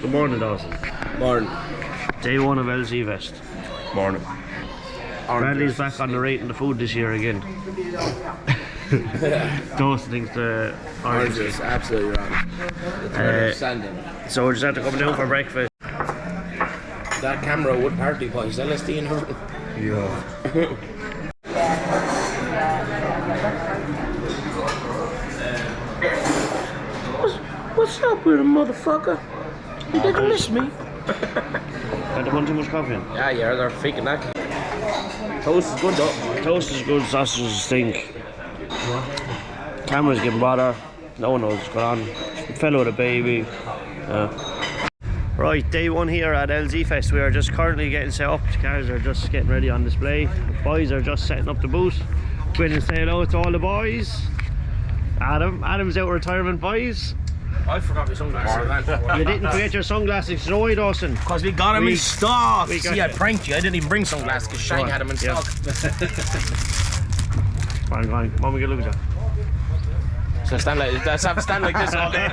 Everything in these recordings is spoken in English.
Good morning, Dawson. Morning. Day one of LZ Vest. Morning. Bradley's back on the rating the food this year again. Dawson thinks the orange is absolutely wrong. So we're just had to come down for breakfast. That camera would partly poise LSD in her. Yeah. What's up with him, motherfucker? You didn't miss me. Had one too much coffee in. Yeah, they're faking that. Toast is good though. Toast is good, sausages stink. Camera's getting bother. No one knows what's going on. Fellow with a baby. Right, day one here at LZ Fest. We are just currently getting set up. The cars are just getting ready on display. The boys are just setting up the booth. Go in and say hello to all the boys. Adam's out of retirement, boys. I forgot my sunglasses. You didn't forget your sunglasses, no way, Dawson. Because we got them in stock. See, I pranked you. I didn't even bring sunglasses because Shang had them in stock. Come on, Mom, we get a look at you. So stand like this all day.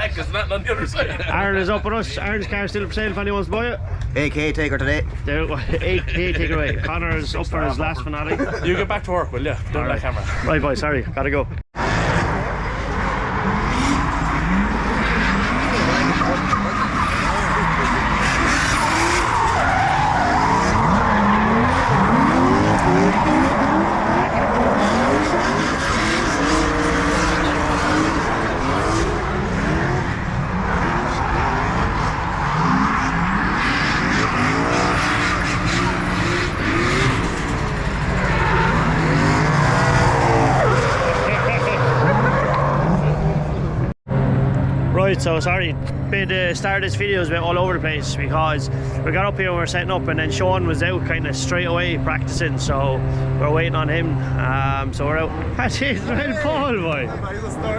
Because nothing on the other side. Aaron is up with us. Aaron's car is still for sale if anyone wants to buy it. AK taker today. There, 8K take away. Connor is up for his last finale. You get back to work, will you? Don't that camera. Right, boy, sorry, gotta go. Right, so sorry, the start of this video is a bit all over the place because we got up here and we were setting up and then Sean was out kind of straight away practicing, so we're waiting on him. So we're out. That is Paul, boy.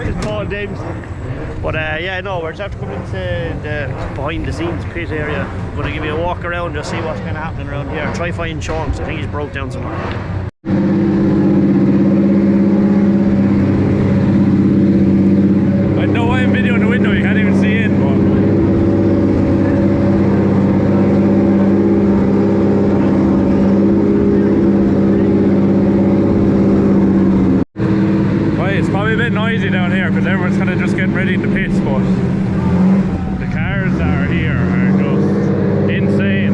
It's Paul James. But yeah, no, we're just have to come into the behind the scenes pit area. I'm going to give you a walk around, just see what's kind of happening around here. Try find Sean because I think he's broke down somewhere. Noisy down here because everyone's kind of just getting ready in the pits, but the cars that are here are just insane.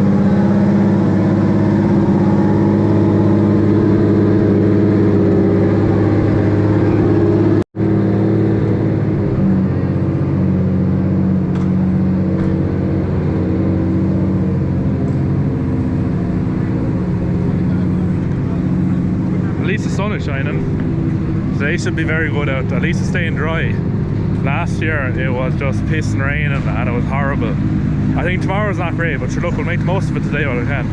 At least the sun is shining. They should be very good out. At least it's staying dry. Last year it was just piss and rain and it was horrible. I think tomorrow's not great, but sure, look, we'll make the most of it today while we can.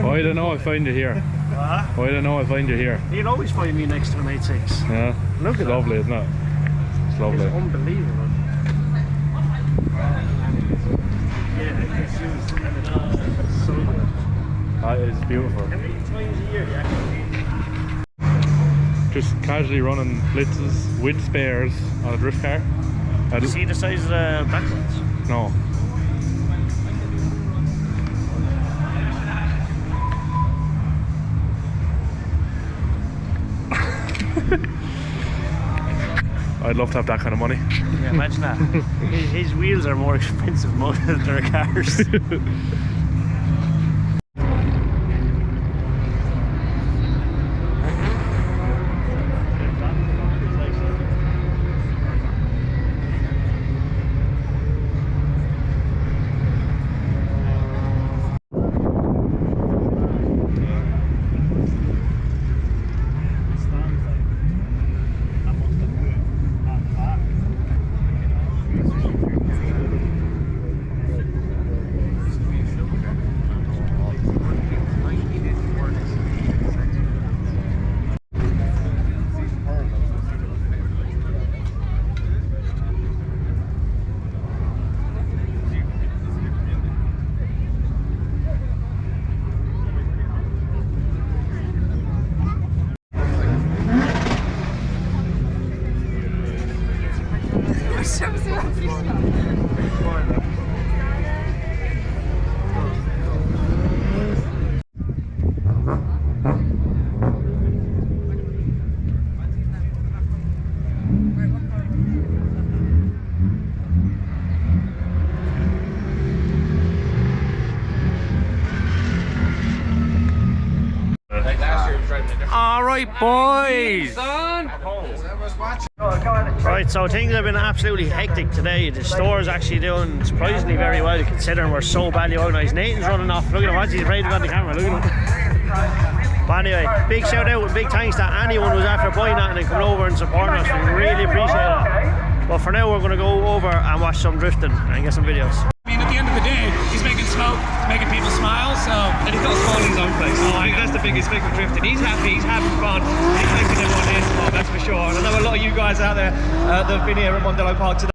I don't know, I find you here. I don't know, I find you here. You'll always find me next to an 8.6. Yeah, look at lovely, isn't it? It's lovely. It's unbelievable. That is beautiful. How many times a year do you actually? Just casually running blitzes with spares on a drift car. Do you see the size of the backlights? No. I'd love to have that kind of money. Yeah, imagine that. his wheels are more expensive than their cars. right, boys. Right, so things have been absolutely hectic today. The store is actually doing surprisingly very well considering we're so badly organised. Nathan's running off. Look at him, he's afraid to go on the camera. Look at him. But anyway, big shout out and big thanks to anyone who's after buying that and then coming over and supporting us. We really appreciate it. But for now, we're going to go over and watch some drifting and get some videos. I mean, at the end of the day, he's making smoke, making people smile, so... And he's got a smile in his own place. So I think that's the biggest thing with drifting. He's happy, he's having fun, he's making everyone here smile, that's for sure. And I know a lot of you guys out there that have been here at Mondello Park today.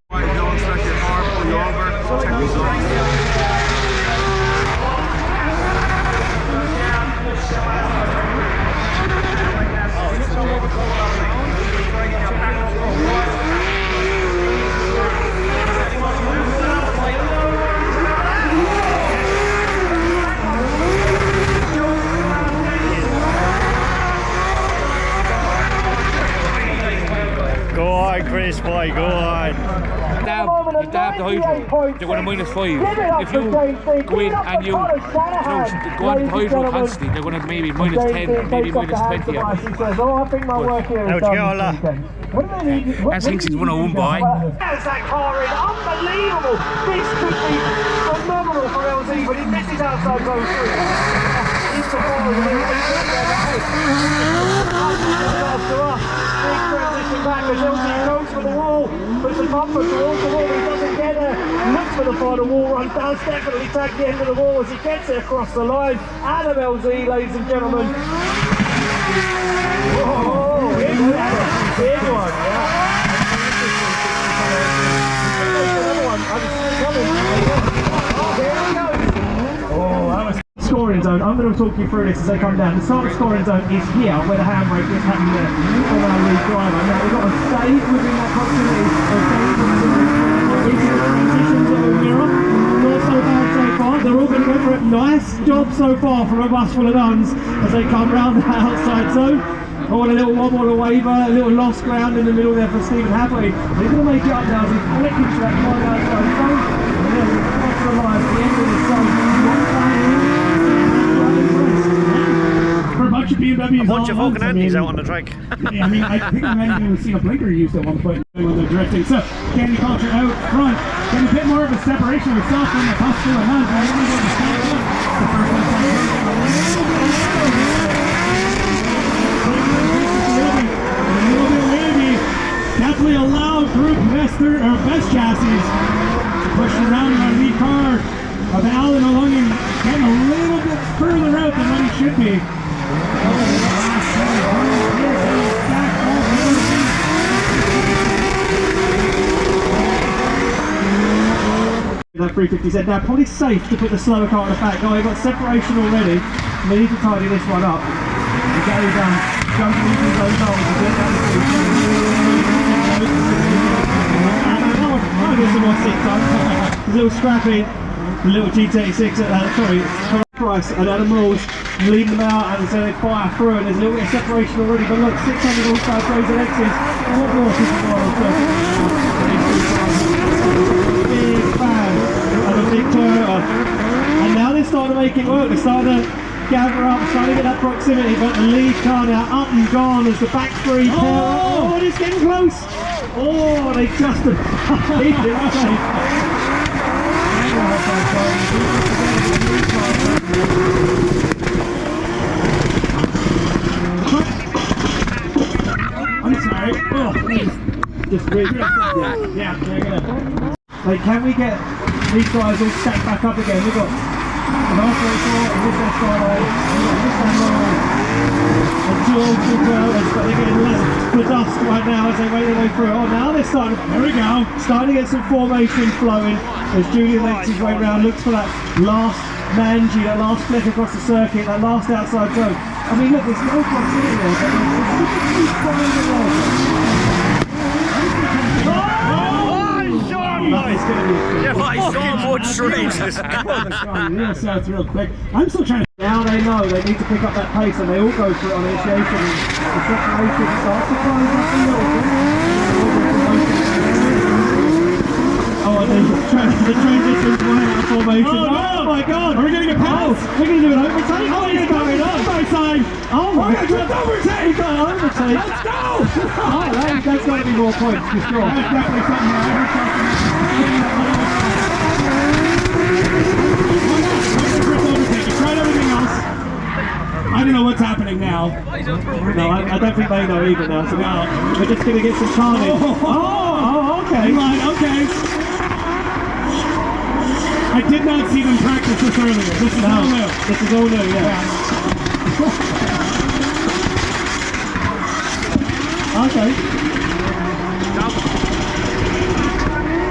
Go on, Chris, boy, go on. You dab the hydro, they're going to -5. If you go in and you go on the hydro constantly, they're going to maybe -10, maybe -20. That thinks he's 101 boy. That car in, unbelievable! This could be phenomenal for LZ, but he misses outside zone 3. It's the ball, after us. Big transition back as LZ goes for the wall, puts the bumper towards the wall, he doesn't get there, looks for the final wall run, does definitely tag the end of the wall as he gets it across the line. Adam LZ, ladies and gentlemen. Oh, big one, yeah. Scoring zone. I'm going to talk you through this as they come down. The start of scoring zone is here, where the handbrake is happening there on our lead driver. Now we've got to stay within that proximity of into the transitions that are mirror. Not so bad so far. They're all going to go for it. Nice job so far from a bus full of nuns as they come round the outside zone. I want a little wobble, a waiver, a little lost ground in the middle there for Stephen Hathaway. He's going to make it up now as he flicks into that wide outside zone. And then he's back to the line at the end of the zone. For a bunch of BMWs, a bunch of fucking Andes out on the track. Yeah, I mean, I think I might even seen a blinker used at one point when they're drifting. So, Candy Culture out front, getting a bit more of a separation with South from the bus full of nuns. The first one. Definitely a loud group best chassis pushing around in our lead car of Alan along and getting a little bit further out than what he should be. That 350 said, now probably safe to put the slower car on the back. Oh, they've got separation already. They need to tidy this one up. The guy's jumping into his own goals a bit down the street. I'll get some more 6 times. A little scrappy, the little G36, sorry, Price and Adam Mills leading them out and so they fire through and there's a little bit of separation already, but look, 600 horsepower throws and X's. What more is big fan of a big Toyota. And now they're starting to make it work, they're starting to gather up, starting to get that proximity, but the lead car now up and gone as the back three pair. Oh, it's getting close! Oh, they just I'm sorry. Oh, just really, yeah, they're gonna. Like, can we get these guys all stacked back up again? We've got an operator, and this side, and 2 old Toyotas, but they're getting less the dust right now as they make their way through. Oh, now they're starting. There we go. Starting to get some formation flowing as Julian makes his way around, looks for that last Manji, that last flick across the circuit, that last outside zone. I mean, look, there's no proximity there, but there's finding the road. Real quick. I'm still trying to. Now they know they need to pick up that pace, and they all go for it on initiation. And the separation starts to climb up a little bit. Oh, and the transition's way out for formation. Oh my god! Are we getting a pass? We're going to do an overtake? Oh, we're going to do an overtake! Oh my god! We're going to overtake! We've got an overtake! Let's go! Oh, that's got to be more points for sure. That's definitely something tried everything else. I don't know what's happening now. No, I don't think they know either now. So we're just going to get some carnage. Oh, okay. Right, okay. I did not see them practice this earlier. This is all new. This is all new, yeah. Okay.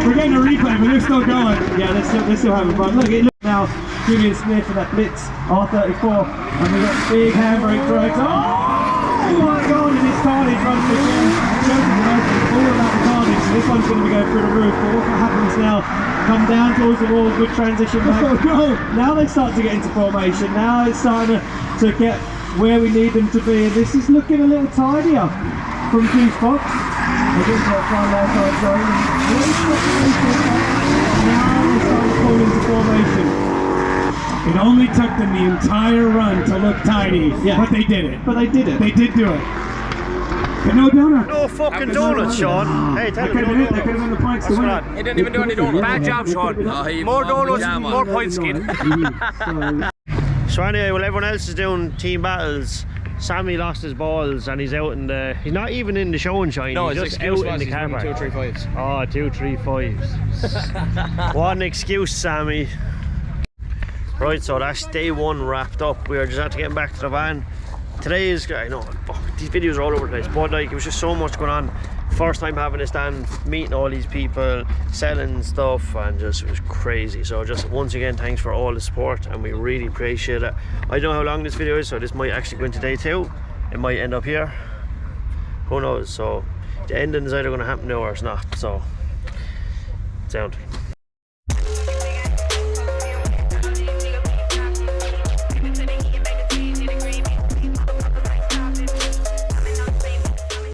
We're getting a replay, but they're still going. Yeah, they're still having fun. Look now. Julian Smith for that blitz, R34, and we've got big handbrake drags. Oh my god, and it's carnage runs the gym. All about the carnage, so this one's going to be going through the roof. But what happens now? Come down towards the wall, good transition back. Oh no! Now they start to get into formation. Now it's starting to get where we need them to be, and this is looking a little tidier from Goose Fox. I think they'll find their side zone. Now they're starting to fall into formation. It only took them the entire run to look tidy, but they did it. But they did it. They did do it. But no donut. No fucking donuts, Sean. Hey, tell me. That could have been the points to win it. He didn't even do any donuts. Bad job, Sean. More donuts, more points, kid. So anyway, while everyone else is doing team battles, Sammy lost his balls and he's out in the... He's not even in the show and shine, he's just out in the car park. 2 3 5s. Oh, 2 3 5s. What an excuse, Sammy. Right, so that's day one wrapped up. We are just after getting back to the van. Today is, I know, these videos are all over the place, but like, it was just so much going on. First time having a stand, meeting all these people, selling stuff, and just, it was crazy. So just once again, thanks for all the support, and we really appreciate it. I don't know how long this video is, so this might actually go into day 2. It might end up here. Who knows? So the ending is either going to happen now or it's not. So, sound.